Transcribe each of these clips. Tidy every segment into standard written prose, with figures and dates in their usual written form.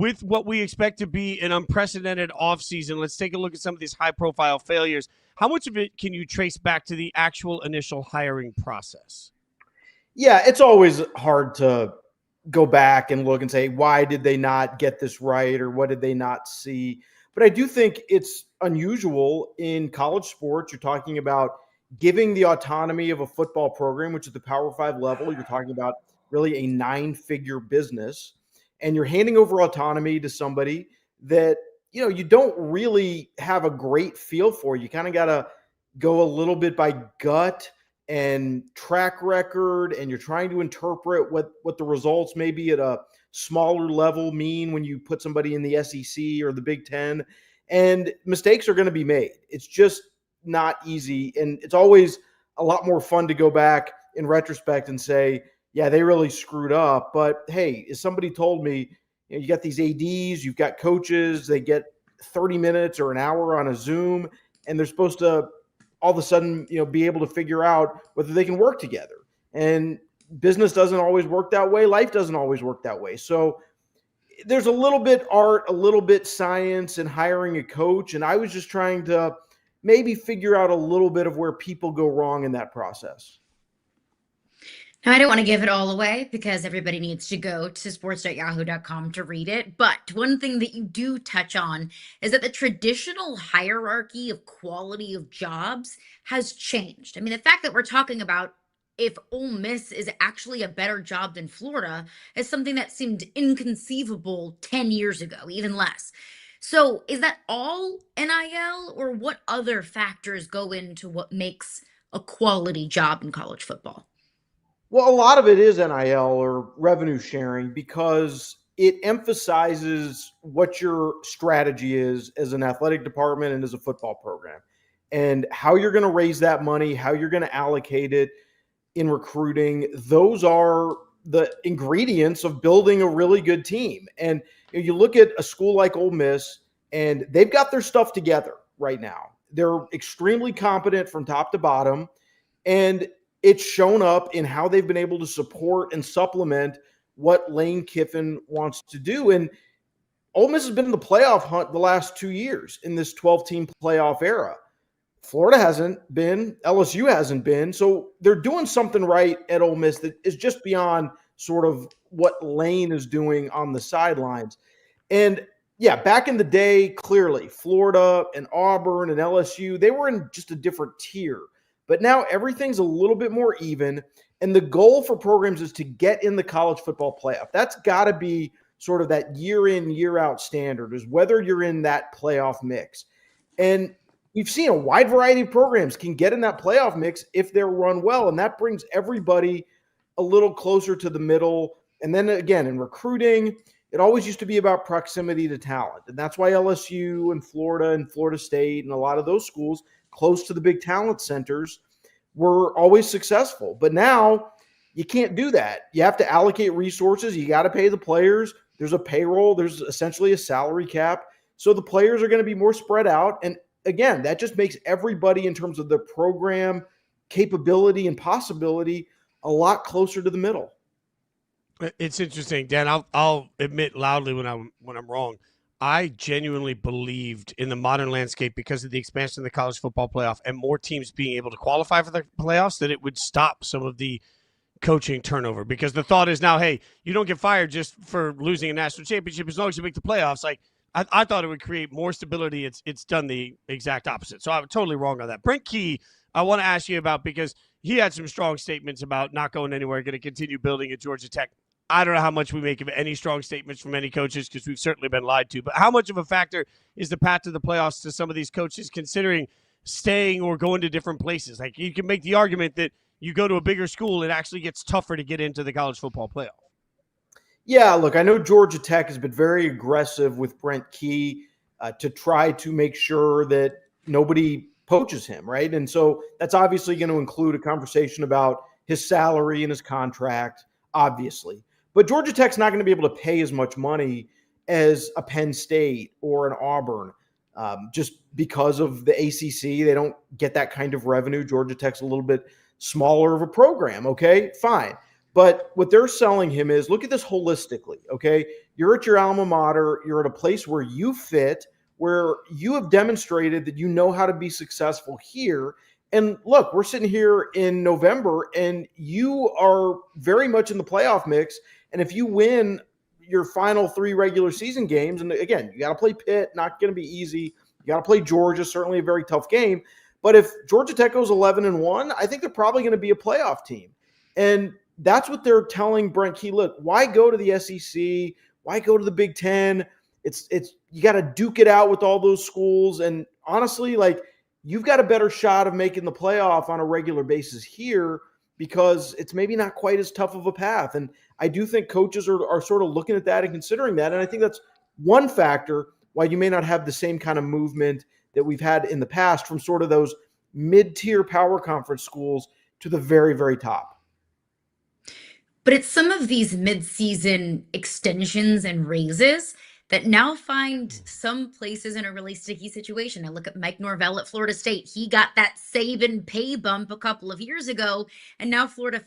with what we expect to be an unprecedented offseason, let's take a look at some of these high-profile failures. How much of it can you trace back to the actual initial hiring process? Yeah, it's always hard to go back and look and say, why did they not get this right or what did they not see? But I do think it's unusual in college sports. You're talking about giving the autonomy of a football program, which is the Power Five level. You're talking about really a 9-figure business, and you're handing over autonomy to somebody that you don't really have a great feel for. You kind of got to go a little bit by gut and track record, and you're trying to interpret what the results maybe at a smaller level mean when you put somebody in the SEC or the Big Ten, and mistakes are going to be made. It's just not easy, and it's always a lot more fun to go back in retrospect and say, yeah, they really screwed up. But hey, as somebody told me, you got these ADs, you've got coaches, they get 30 minutes or an hour on a Zoom, and they're supposed to all of a sudden, be able to figure out whether they can work together. And business doesn't always work that way. Life doesn't always work that way. So there's a little bit art, a little bit science in hiring a coach. And I was just trying to maybe figure out a little bit of where people go wrong in that process. Now, I don't want to give it all away because everybody needs to go to sports.yahoo.com to read it. But one thing that you do touch on is that the traditional hierarchy of quality of jobs has changed. I mean, the fact that we're talking about if Ole Miss is actually a better job than Florida is something that seemed inconceivable 10 years ago, even less. So is that all NIL, or what other factors go into what makes a quality job in college football? Well, a lot of it is NIL or revenue sharing because it emphasizes what your strategy is as an athletic department and as a football program, and how you're going to raise that money, how you're going to allocate it in recruiting. Those are the ingredients of building a really good team. And you look at a school like Ole Miss, and they've got their stuff together right now. They're extremely competent from top to bottom, and it's shown up in how they've been able to support and supplement what Lane Kiffin wants to do. And Ole Miss has been in the playoff hunt the last 2 years in this 12-team playoff era. Florida hasn't been, LSU hasn't been. So they're doing something right at Ole Miss that is just beyond sort of what Lane is doing on the sidelines. And yeah, back in the day, clearly, Florida and Auburn and LSU, they were in just a different tier. But now everything's a little bit more even, and the goal for programs is to get in the college football playoff. That's got to be sort of that year in, year out standard, is whether you're in that playoff mix. And we've seen a wide variety of programs can get in that playoff mix if they're run well, and that brings everybody a little closer to the middle. And then again, in recruiting, it always used to be about proximity to talent, and that's why LSU and Florida State and a lot of those schools close to the big talent centers were always successful. But now you can't do that. You have to allocate resources. You got to pay the players. There's a payroll. There's essentially a salary cap. So the players are going to be more spread out. And again, that just makes everybody in terms of the program capability and possibility a lot closer to the middle. It's interesting, Dan. I'll admit loudly when I'm wrong. I genuinely believed in the modern landscape because of the expansion of the college football playoff and more teams being able to qualify for the playoffs that it would stop some of the coaching turnover. Because the thought is now, hey, you don't get fired just for losing a national championship as long as you make the playoffs. Like I thought it would create more stability. It's done the exact opposite. So I'm totally wrong on that. Brent Key, I want to ask you about because he had some strong statements about not going anywhere, going to continue building at Georgia Tech. I don't know how much we make of any strong statements from any coaches because we've certainly been lied to. But how much of a factor is the path to the playoffs to some of these coaches considering staying or going to different places? Like you can make the argument that you go to a bigger school, it actually gets tougher to get into the college football playoff. Yeah, look, I know Georgia Tech has been very aggressive with Brent Key to try to make sure that nobody poaches him, right? And so that's obviously going to include a conversation about his salary and his contract, obviously. But Georgia Tech's not going to be able to pay as much money as a Penn State or an Auburn just because of the ACC. They don't get that kind of revenue. Georgia Tech's a little bit smaller of a program, okay? Fine. But what they're selling him is, look at this holistically, okay? You're at your alma mater. You're at a place where you fit, where you have demonstrated that you know how to be successful here. And look, we're sitting here in November, and you are very much in the playoff mix. And if you win your final 3 regular season games, and again, you got to play Pitt, not going to be easy. You got to play Georgia, certainly a very tough game. But if Georgia Tech goes 11-1, I think they're probably going to be a playoff team. And that's what they're telling Brent Key. Look, why go to the SEC? Why go to the Big Ten? It's you got to duke it out with all those schools. And honestly, like, you've got a better shot of making the playoff on a regular basis here because it's maybe not quite as tough of a path. And I do think coaches are sort of looking at that and considering that. And I think that's one factor why you may not have the same kind of movement that we've had in the past from sort of those mid-tier power conference schools to the very, very top. But it's some of these mid-season extensions and raises that now find some places in a really sticky situation. I look at Mike Norvell at Florida State. He got that Saban pay bump a couple of years ago, and now Florida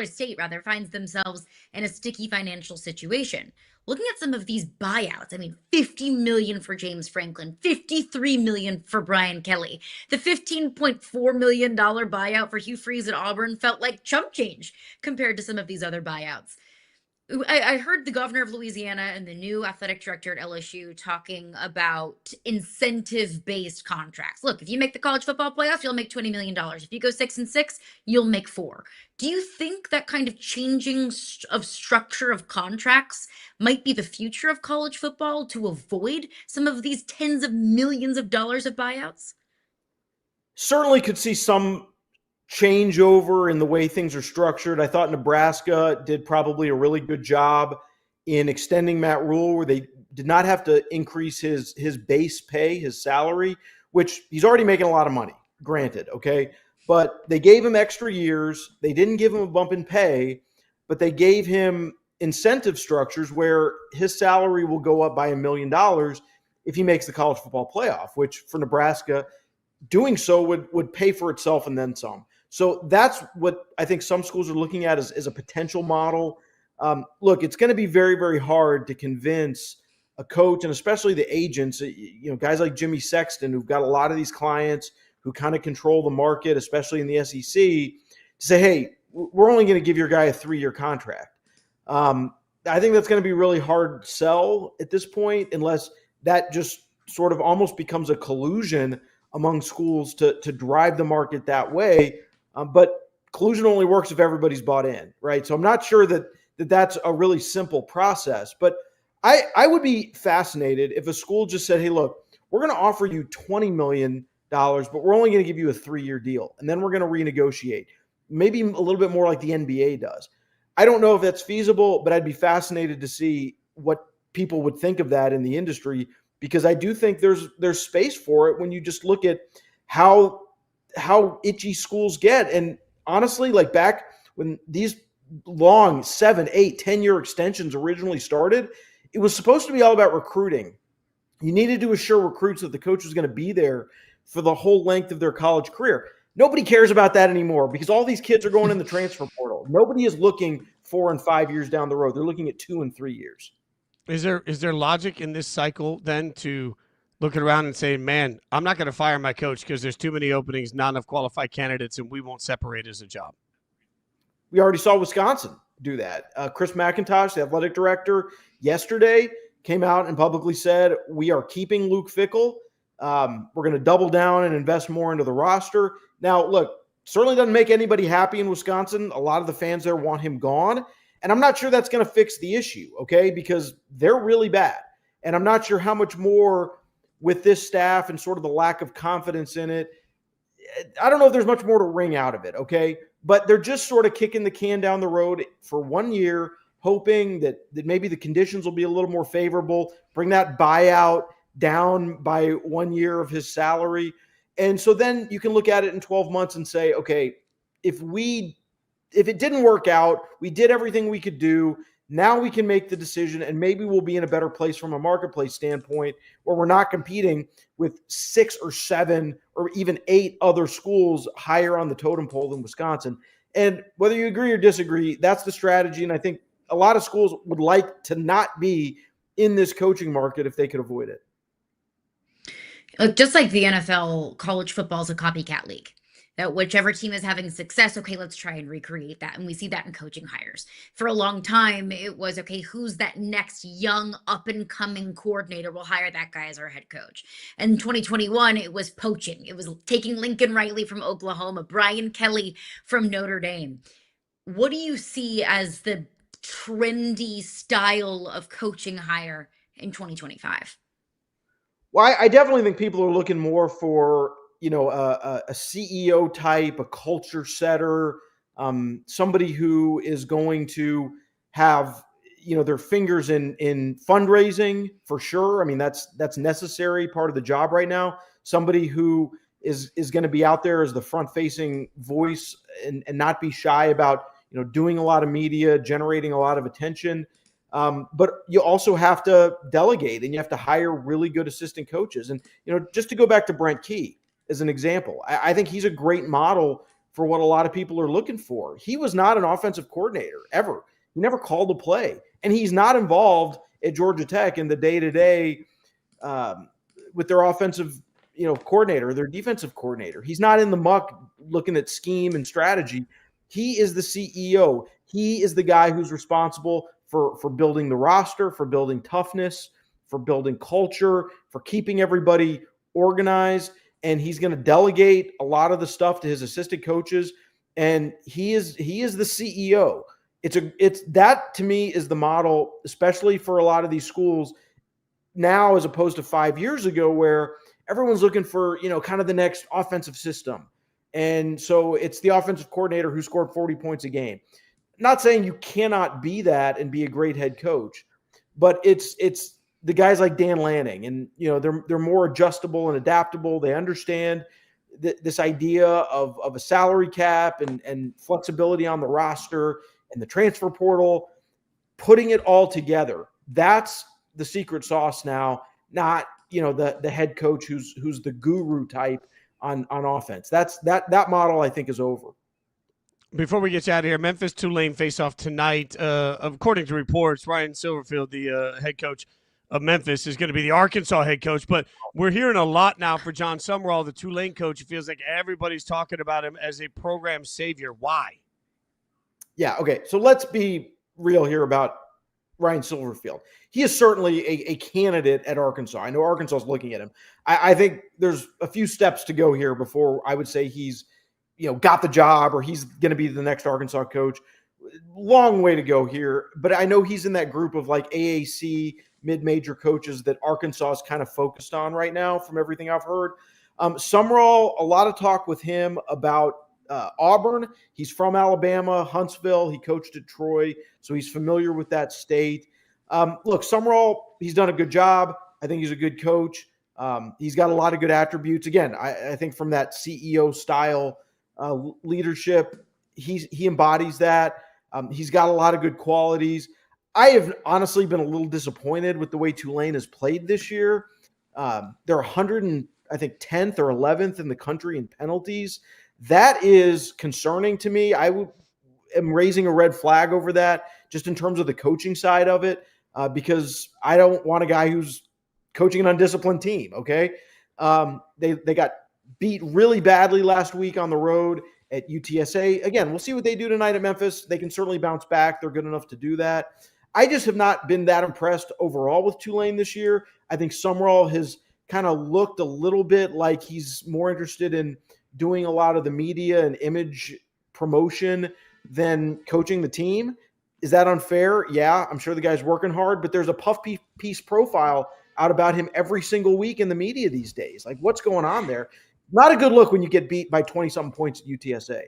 State finds themselves in a sticky financial situation. Looking at some of these buyouts, I mean, $50 million for James Franklin, $53 million for Brian Kelly. The $15.4 million buyout for Hugh Freeze at Auburn felt like chump change compared to some of these other buyouts. I heard the governor of Louisiana and the new athletic director at LSU talking about incentive-based contracts. Look, if you make the college football playoff, you'll make $20 million. If you go 6-6, you'll make $4 million. Do you think that kind of changing of structure of contracts might be the future of college football to avoid some of these tens of millions of dollars of buyouts? Certainly could see some changeover in the way things are structured. I thought Nebraska did probably a really good job in extending Matt Rule, where they did not have to increase his base pay, his salary, which he's already making a lot of money, granted, okay? But they gave him extra years. They didn't give him a bump in pay, but they gave him incentive structures where his salary will go up by $1 million if he makes the college football playoff, which for Nebraska, doing so would pay for itself and then some. So that's what I think some schools are looking at as a potential model. Look, it's going to be very, very hard to convince a coach, and especially the agents, guys like Jimmy Sexton, who've got a lot of these clients who kind of control the market, especially in the SEC, to say, hey, we're only going to give your guy a 3-year contract. I think that's going to be really hard sell at this point, unless that just sort of almost becomes a collusion among schools to drive the market that way. But collusion only works if everybody's bought in, right? So I'm not sure that that's a really simple process. But I would be fascinated if a school just said, hey, look, we're going to offer you $20 million, but we're only going to give you a 3-year deal. And then we're going to renegotiate, maybe a little bit more like the NBA does. I don't know if that's feasible, but I'd be fascinated to see what people would think of that in the industry, because I do think there's space for it when you just look at how itchy schools get. And honestly, like back when these long 7, 8, 10-year extensions originally started, it was supposed to be all about recruiting. You needed to assure recruits that the coach was going to be there for the whole length of their college career. Nobody cares about that anymore because all these kids are going in the transfer portal. Nobody is looking 4 and 5 years down the road. They're looking at 2 and 3 years. Is there logic in this cycle then to looking around and saying, man, I'm not going to fire my coach because there's too many openings, not enough qualified candidates, and we won't separate as a job? We already saw Wisconsin do that. Chris McIntosh, the athletic director, yesterday came out and publicly said, we are keeping Luke Fickell. We're going to double down and invest more into the roster. Now, look, certainly doesn't make anybody happy in Wisconsin. A lot of the fans there want him gone. And I'm not sure that's going to fix the issue, okay, because they're really bad. And I'm not sure how much more with this staff and sort of the lack of confidence in it. I don't know if there's much more to wring out of it, okay? But they're just sort of kicking the can down the road for 1 year, hoping that maybe the conditions will be a little more favorable, bring that buyout down by 1 year of his salary. And so then you can look at it in 12 months and say, okay, if it didn't work out, we did everything we could do. Now we can make the decision, and maybe we'll be in a better place from a marketplace standpoint where we're not competing with 6 or 7 or even 8 other schools higher on the totem pole than Wisconsin. And whether you agree or disagree, that's the strategy. And I think a lot of schools would like to not be in this coaching market if they could avoid it. Just like the NFL, college football is a copycat league. That whichever team is having success, okay, let's try and recreate that. And we see that in coaching hires. For a long time, it was, okay, who's that next young up and coming coordinator? We'll hire that guy as our head coach. And in 2021, it was poaching. It was taking Lincoln Riley from Oklahoma, Brian Kelly from Notre Dame. What do you see as the trendy style of coaching hire in 2025? Well, I definitely think people are looking more for, a CEO type, a culture setter, somebody who is going to have, their fingers in fundraising for sure. I mean, that's necessary part of the job right now. Somebody who is going to be out there as the front facing voice and not be shy about, doing a lot of media, generating a lot of attention. But you also have to delegate and you have to hire really good assistant coaches. And, just to go back to Brent Key as an example, I think he's a great model for what a lot of people are looking for. He was not an offensive coordinator ever. He never called a play. And he's not involved at Georgia Tech in the day-to-day with their offensive, coordinator, their defensive coordinator. He's not in the muck looking at scheme and strategy. He is the CEO. He is the guy who's responsible for building the roster, for building toughness, for building culture, for keeping everybody organized. And he's going to delegate a lot of the stuff to his assistant coaches. And he is the CEO. It's that to me is the model, especially for a lot of these schools now, as opposed to 5 years ago, where everyone's looking for, kind of the next offensive system. And so it's the offensive coordinator who scored 40 points a game. Not saying you cannot be that and be a great head coach, but it's the guys like Dan Lanning, and they're more adjustable and adaptable. They understand this idea of a salary cap and flexibility on the roster and the transfer portal, putting it all together. That's the secret sauce now, not the head coach who's the guru type on offense. That model I think is over. Before we get you out of here, Memphis Tulane face off tonight. According to reports, Ryan Silverfield, the head coach of Memphis, is going to be the Arkansas head coach. But we're hearing a lot now for John Summerall, the Tulane coach. It feels like everybody's talking about him as a program savior. Why? Yeah, okay. So let's be real here about Ryan Silverfield. He is certainly a candidate at Arkansas. I know Arkansas is looking at him. I think there's a few steps to go here before I would say he's got the job or he's going to be the next Arkansas coach. Long way to go here. But I know he's in that group of like AAC mid-major coaches that Arkansas is kind of focused on right now from everything I've heard. Summerall, a lot of talk with him about Auburn. He's from Alabama, Huntsville. He coached at Troy, so he's familiar with that state. Look, Summerall, he's done a good job. I think he's a good coach. He's got a lot of good attributes. Again, I think from that CEO style leadership, he embodies that. He's got a lot of good qualities. I have honestly been a little disappointed with the way Tulane has played this year. They're 10th or 11th in the country in penalties. That is concerning to me. I am raising a red flag over that just in terms of the coaching side of it, because I don't want a guy who's coaching an undisciplined team, okay? They got beat really badly last week on the road at UTSA. Again, we'll see what they do tonight at Memphis. They can certainly bounce back. They're good enough to do that. I just have not been that impressed overall with Tulane this year. I think Summerall has kind of looked a little bit like he's more interested in doing a lot of the media and image promotion than coaching the team. Is that unfair? Yeah, I'm sure the guy's working hard, but there's a puff piece profile out about him every single week in the media these days. Like, what's going on there? Not a good look when you get beat by 20-something points at UTSA.